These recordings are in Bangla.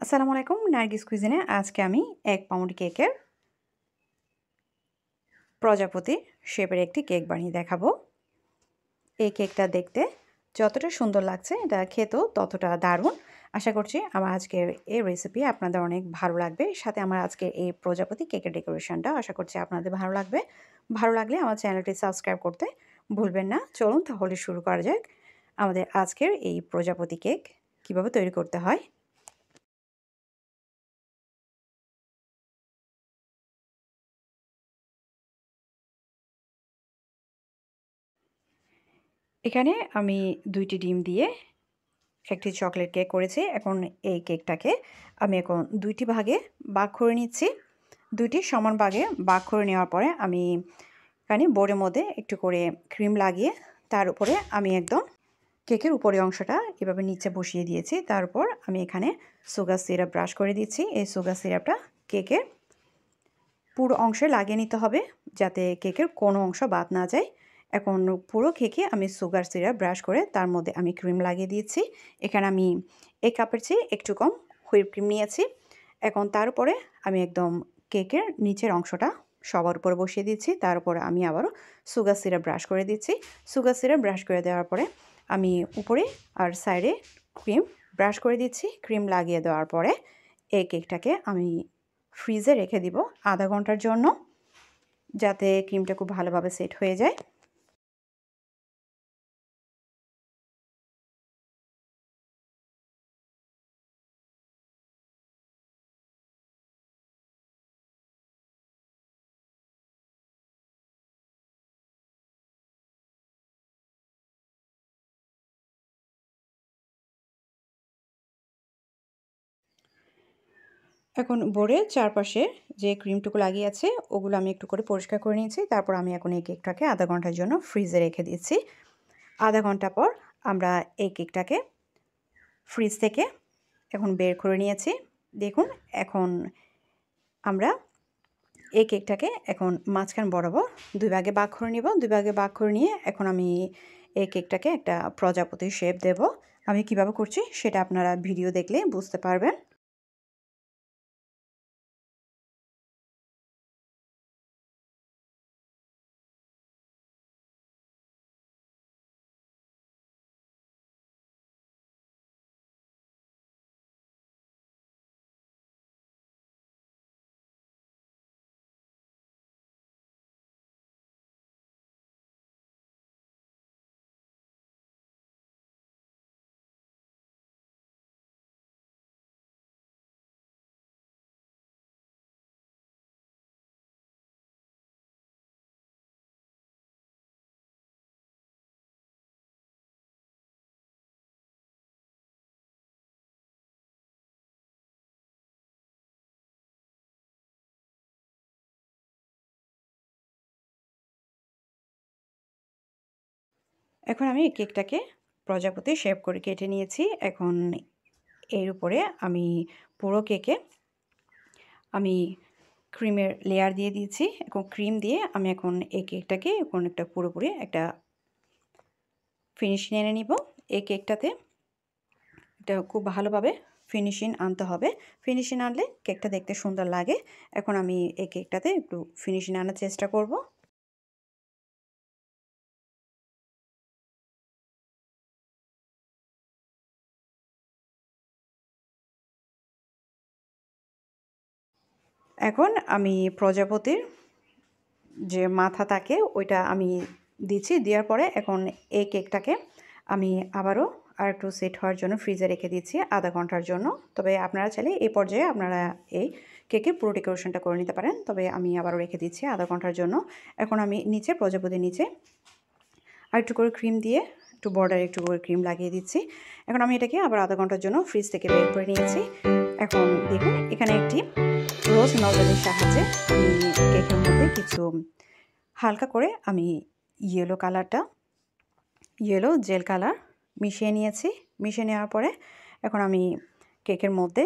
আসসালামু আলাইকুম নার্গিস কুইজিনে আজকে আমি 1 পাউন্ড কেকের প্রজাপতি শেপের একটি কেক বানিয়ে দেখাবো। এই কেকটা দেখতে যতটা সুন্দর লাগছে এটা খেতেও ততটা দারুণ। আশা করছি আমার আজকের এই রেসিপি আপনাদের অনেক ভালো লাগবে। সাথে আমার আজকের এই প্রজাপতি কেকের ডেকোরেশনটা আশা করছি আপনাদের ভালো লাগবে। ভালো লাগলে আমার চ্যানেলটি সাবস্ক্রাইব করতে ভুলবেন না। চলুন তাহলে শুরু করা যাক আমাদের আজকের এই প্রজাপতি কেক কিভাবে তৈরি করতে হয়। এখানে আমি 2টি ডিম দিয়ে একটি চকলেট কেক করেছি। এখন এই কেকটাকে আমি এখন 2টি ভাগে ভাগ করে নিচ্ছি। 2টি সমান ভাগে ভাগ করে নেওয়ার পরে আমি এখানে বোর্ডের মধ্যে একটু করে ক্রিম লাগিয়ে তার উপরে আমি একদম কেকের উপরে অংশটা এভাবে নিচে বসিয়ে দিয়েছি। তারপর আমি এখানে সুগার সিরাপ ব্রাশ করে দিচ্ছি। এই সুগার সিরাপটা কেকের পুরো অংশে লাগিয়ে নিতে হবে যাতে কেকের কোনো অংশ বাদ না যায়। এখন পুরো কেকে আমি সুগার সিরাপ ব্রাশ করে তার মধ্যে আমি ক্রিম লাগিয়ে দিয়েছি। এখানে আমি 1 কাপের চেয়ে একটু কম হুইপ ক্রিম নিয়েছি। এখন তার উপরে আমি একদম কেকের নিচের অংশটা সবার উপরে বসিয়ে দিচ্ছি। তার উপরে আমি আবারও সুগার সিরাপ ব্রাশ করে দিচ্ছি। সুগার সিরাপ ব্রাশ করে দেওয়ার পরে আমি উপরে আর সাইডে ক্রিম ব্রাশ করে দিচ্ছি। ক্রিম লাগিয়ে দেওয়ার পরে এই কেকটাকে আমি ফ্রিজে রেখে দিব আধা ঘন্টার জন্য, যাতে ক্রিমটা খুব ভালোভাবে সেট হয়ে যায়। এখন বোর্ডের চারপাশে যে ক্রিমটুকু লাগিয়ে আছে ওগুলো আমি একটু করে পরিষ্কার করে নিয়েছি। তারপর আমি এখন এই কেকটাকে আধা ঘন্টার জন্য ফ্রিজে রেখে দিচ্ছি। আধা ঘন্টা পর আমরা এই কেকটাকে ফ্রিজ থেকে এখন বের করে নিয়েছি। দেখুন এখন আমরা এই কেকটাকে এখন মাঝখান বরাবর 2 ভাগে ভাগ করে নিব। 2 ভাগে ভাগ করে নিয়ে এখন আমি এই কেকটাকে একটা প্রজাপতির শেপ দেব। আমি কিভাবে করছি সেটা আপনারা ভিডিও দেখলে বুঝতে পারবেন। এখন আমি কেকটাকে প্রজাপতি শেপ করে কেটে নিয়েছি। এখন এর উপরে আমি পুরো কেকে আমি ক্রিমের লেয়ার দিয়ে দিয়েছি। এখন ক্রিম দিয়ে আমি এখন এই কেকটাকে এখন একটা পুরোপুরি একটা ফিনিশিং এনে নিব। এই কেকটাতে এটা খুব ভালোভাবে ফিনিশিং আনতে হবে। ফিনিশিং আনলে কেকটা দেখতে সুন্দর লাগে। এখন আমি এই কেকটাতে একটু ফিনিশিং আনার চেষ্টা করব। এখন আমি প্রজাপতির যে মাথা থাকে ওইটা আমি দিচ্ছি। দেওয়ার পরে এখন এই কেকটাকে আমি আবারও আরেকটু সেট হওয়ার জন্য ফ্রিজে রেখে দিচ্ছি আধা ঘন্টার জন্য। তবে আপনারা চাইলে এই পর্যায়ে আপনারা এই কেকের পুরো ডেকোরেশনটা করে নিতে পারেন। তবে আমি আবারও রেখে দিচ্ছি আধা ঘন্টার জন্য। এখন আমি নিচে প্রজাপতির নিচে আরেকটু করে ক্রিম দিয়ে একটু বর্ডারে একটু করে ক্রিম লাগিয়ে দিচ্ছি। এখন আমি এটাকে আবার আধা ঘন্টার জন্য ফ্রিজ থেকে বের করে নিয়েছি। এখন দেখুন এখানে একটি রোজ নজলের সাহায্যে আমি কেকের মধ্যে কিছু হালকা করে আমি ইয়েলো জেল কালার মিশিয়ে নিয়েছি। মিশিয়ে নেওয়ার পরে এখন আমি কেকের মধ্যে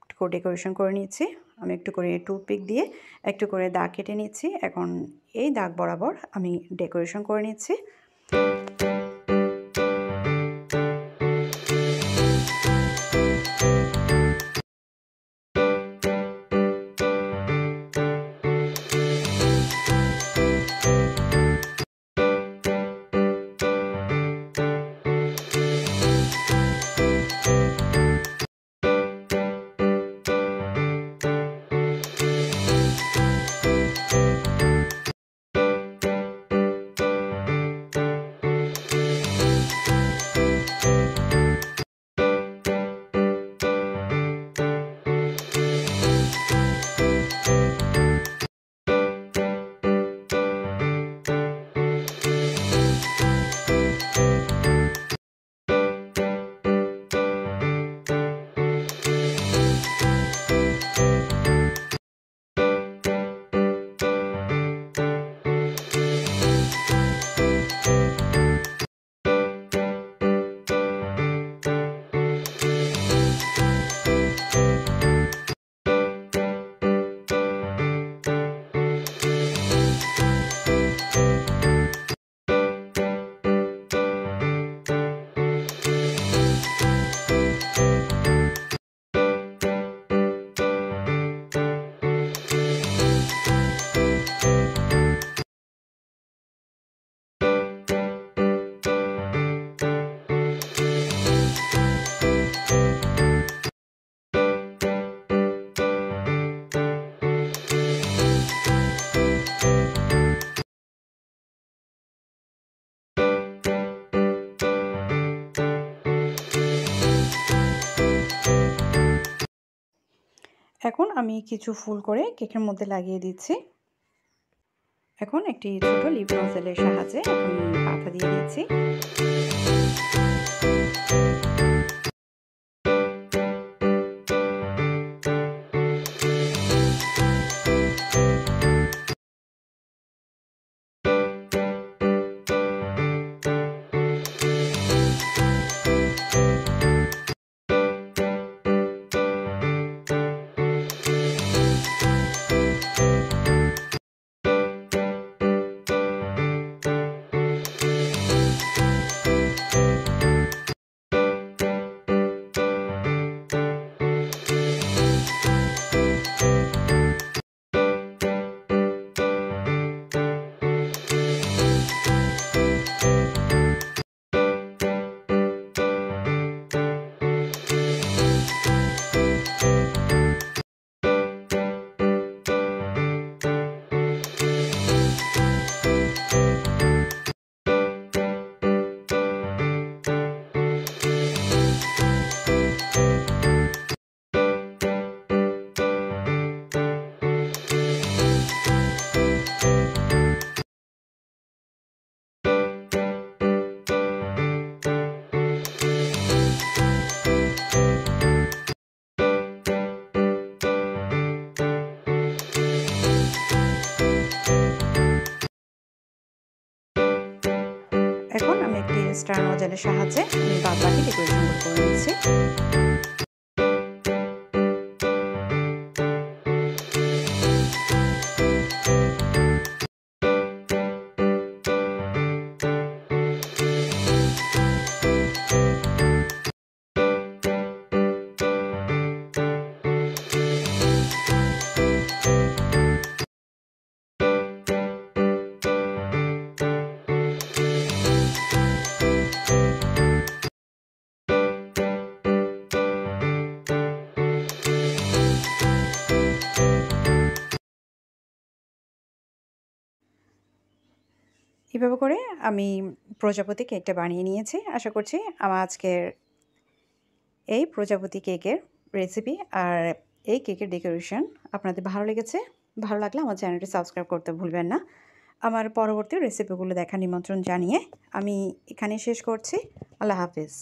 একটু করে ডেকোরেশন করে নিচ্ছি। আমি একটু করে টুথপিক দিয়ে একটু করে দাগ কেটে নিচ্ছি। এখন এই দাগ বরাবর আমি ডেকোরেশন করে নিচ্ছি। এখন আমি কিছু ফুল করে কেকের মধ্যে লাগিয়ে দিচ্ছি। এখন একটি ছোট লিপ নজলের সাহায্যে আমি পাতা দিয়ে দিচ্ছি। এখন আমি একটি স্টার নজলের সাহায্যে আমি বাদবাকি ডেকোরেশন করে নিচ্ছি। এভাবে করে আমি প্রজাপতি কেকটা বানিয়ে নিয়েছি। আশা করছি আমার আজকের এই প্রজাপতি কেকের রেসিপি আর এই কেকের ডেকোরেশন আপনাদের ভালো লেগেছে। ভালো লাগলে আমার চ্যানেলটি সাবস্ক্রাইব করতে ভুলবেন না। আমার পরবর্তী রেসিপিগুলো দেখার নিমন্ত্রণ জানিয়ে আমি এখানেই শেষ করছি। আল্লাহ হাফিজ।